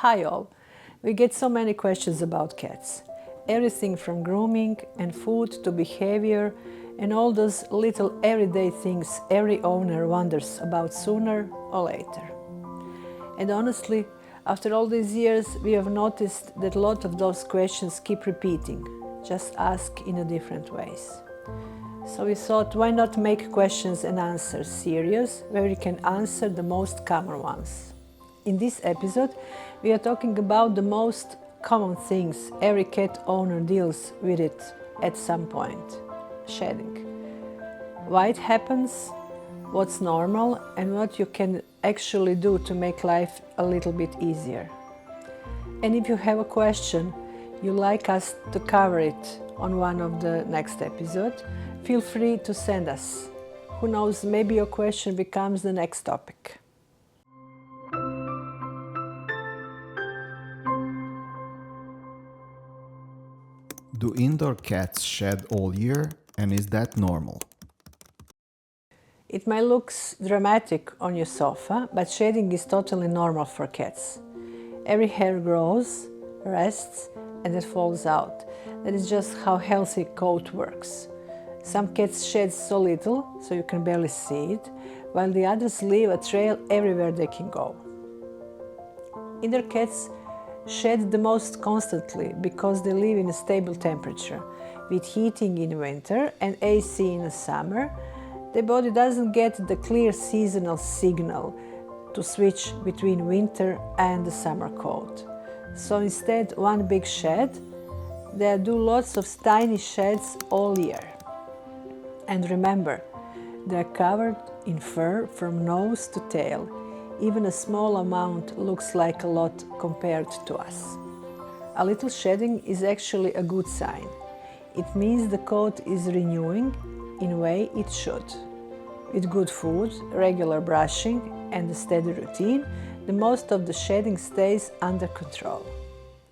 Hi all! We get so many questions about cats. Everything from grooming and food to behavior and all those little everyday things every owner wonders about sooner or later. And honestly, after all these years, we have noticed that a lot of those questions keep repeating, just asked in a different ways. So we thought, why not make questions and answers series where we can answer the most common ones. In this episode, we are talking about the most common things every cat owner deals with it at some point: shedding. Why it happens, what's normal, and what you can actually do to make life a little bit easier. And if you have a question you like us to cover it on one of the next episodes, feel free to send us. Who knows, maybe your question becomes the next topic. Do indoor cats shed all year, and is that normal? It may look dramatic on your sofa, but shedding is totally normal for cats. Every hair grows, rests, and it falls out. That is just how healthy coat works. Some cats shed so little, so you can barely see it, while the others leave a trail everywhere they can go. Indoor cats shed the most constantly because they live in a stable temperature. With heating in winter and AC in the summer, their body doesn't get the clear seasonal signal to switch between winter and the summer coat. So instead, one big shed, they do lots of tiny sheds all year. And remember, they are covered in fur from nose to tail. Even a small amount looks like a lot compared to us. A little shedding is actually a good sign. It means the coat is renewing in a way it should. With good food, regular brushing, and a steady routine, the most of the shedding stays under control.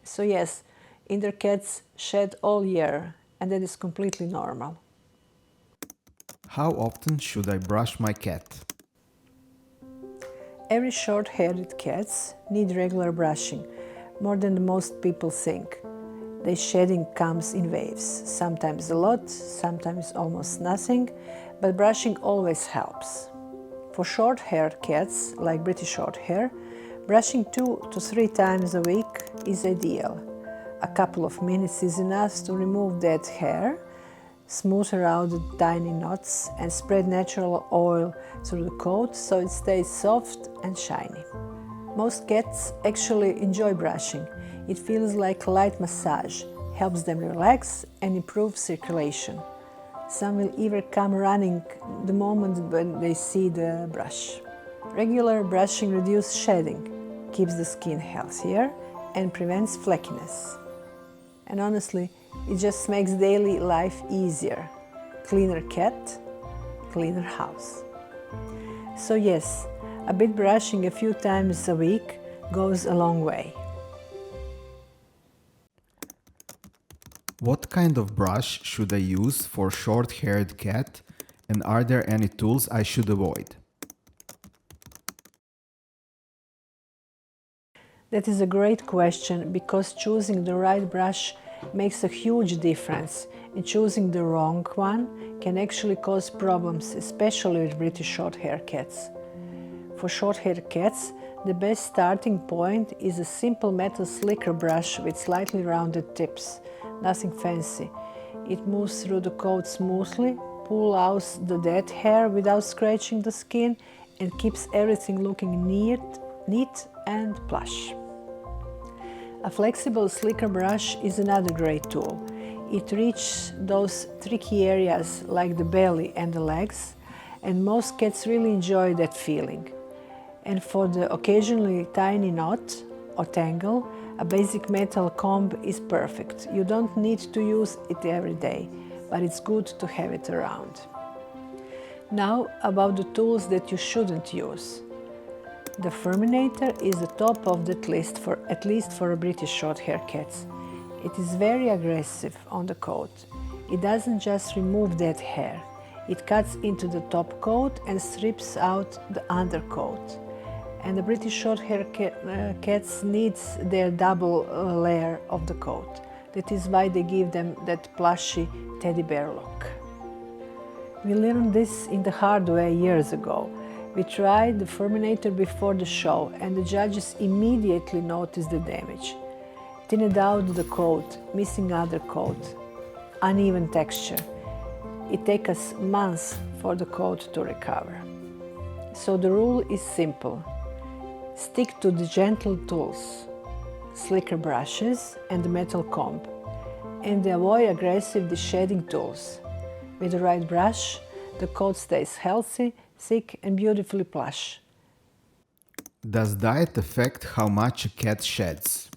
So yes, indoor cats shed all year, and that is completely normal. How often should I brush my cat? Every short-haired cats need regular brushing, more than most people think. Their shedding comes in waves, sometimes a lot, sometimes almost nothing, but brushing always helps. For short-haired cats, like British Shorthair, brushing 2 to 3 times a week is ideal. A couple of minutes is enough to remove dead hair, smooth out the tiny knots, and spread natural oil through the coat so it stays soft and shiny. Most cats actually enjoy brushing. It feels like a light massage, helps them relax and improve circulation. Some will even come running the moment when they see the brush. Regular brushing reduces shedding, keeps the skin healthier, and prevents fleckiness. And honestly, it just makes daily life easier. Cleaner cat, cleaner house. So yes, a bit brushing a few times a week goes a long way. What kind of brush should I use for short-haired cat, and are there any tools I should avoid? That is a great question because choosing the right brush makes a huge difference, and choosing the wrong one can actually cause problems, especially with British Shorthair cats. For short-haired cats, the best starting point is a simple metal slicker brush with slightly rounded tips, nothing fancy. It moves through the coat smoothly, pulls out the dead hair without scratching the skin, and keeps everything looking neat and plush. A flexible slicker brush is another great tool. It reaches those tricky areas like the belly and the legs, and most cats really enjoy that feeling. And for the occasionally tiny knot or tangle, a basic metal comb is perfect. You don't need to use it every day, but it's good to have it around. Now about the tools that you shouldn't use. The Furminator is the top of that list, at least for British Shorthair cats. It is very aggressive on the coat. It doesn't just remove dead hair. It cuts into the top coat and strips out the undercoat. and the British Shorthair cats needs their double layer of the coat. That is why they give them that plushy teddy bear look. We learned this in the hard way years ago. We tried the Furminator before the show and the judges immediately noticed the damage. Thinned out the coat, missing other coat, uneven texture. It takes us months for the coat to recover. So the rule is simple. Stick to the gentle tools, slicker brushes and the metal comb, and avoid aggressive deshading tools. With the right brush, the coat stays healthy, thick and beautifully plush. Does diet affect how much a cat sheds?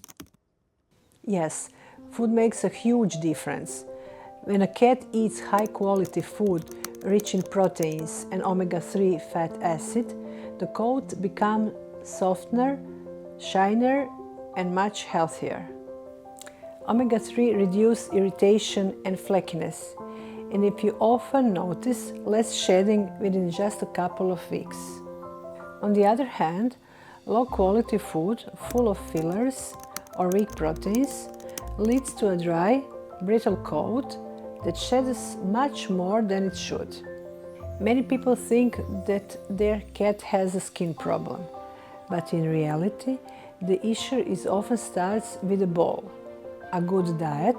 Yes, food makes a huge difference. When a cat eats high-quality food rich in proteins and omega-3 fat acid, the coat becomes softer, shinier and much healthier. Omega-3 reduce irritation and flakiness, and if you often notice less shedding within just a couple of weeks. On the other hand, low-quality food full of fillers or weak proteins leads to a dry, brittle coat that sheds much more than it should. Many people think that their cat has a skin problem, but in reality, the issue often starts with a bowl. A good diet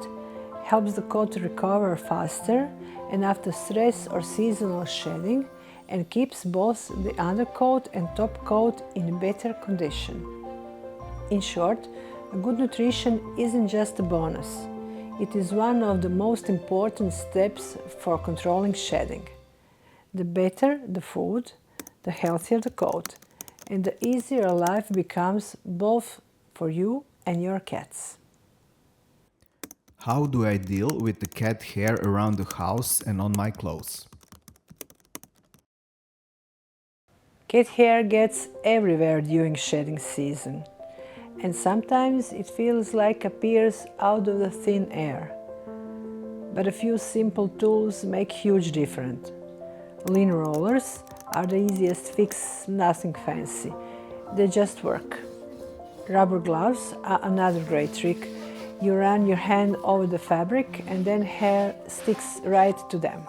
helps the coat recover faster and after stress or seasonal shedding, and keeps both the undercoat and top coat in better condition. In short, a good nutrition isn't just a bonus. It is one of the most important steps for controlling shedding. The better the food, the healthier the coat, and the easier life becomes both for you and your cats. How do I deal with the cat hair around the house and on my clothes? Cat hair gets everywhere during shedding season, and sometimes it feels like appears out of the thin air. But a few simple tools make huge difference. Lean rollers are the easiest fix, nothing fancy. They just work. Rubber gloves are another great trick. You run your hand over the fabric and then hair sticks right to them.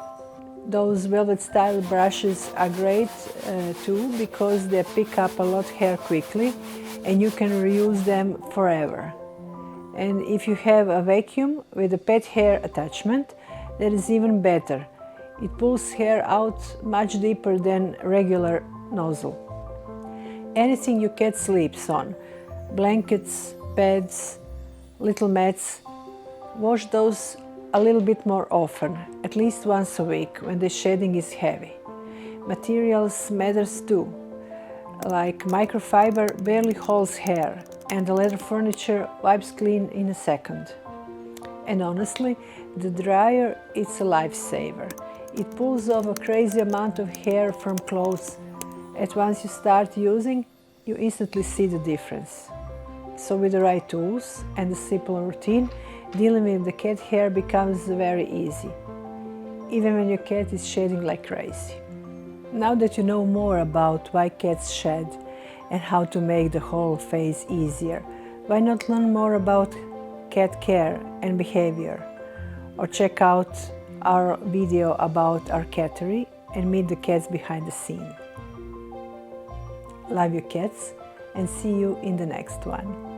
Those velvet style brushes are great too, because they pick up a lot of hair quickly and you can reuse them forever. And if you have a vacuum with a pet hair attachment, that is even better. It pulls hair out much deeper than regular nozzle. Anything your cat sleeps on, blankets, pads, little mats, wash those a little bit more often, at least once a week when the shedding is heavy. Materials matters too, like microfiber barely holds hair and the leather furniture wipes clean in a second. And honestly, the dryer is a lifesaver. It pulls off a crazy amount of hair from clothes, and once you start using, you instantly see the difference. So with the right tools and a simple routine, dealing with the cat hair becomes very easy, even when your cat is shedding like crazy. Now that you know more about why cats shed and how to make the whole phase easier, why not learn more about cat care and behavior? Or check out our video about our cattery and meet the cats behind the scene. Love your cats and see you in the next one.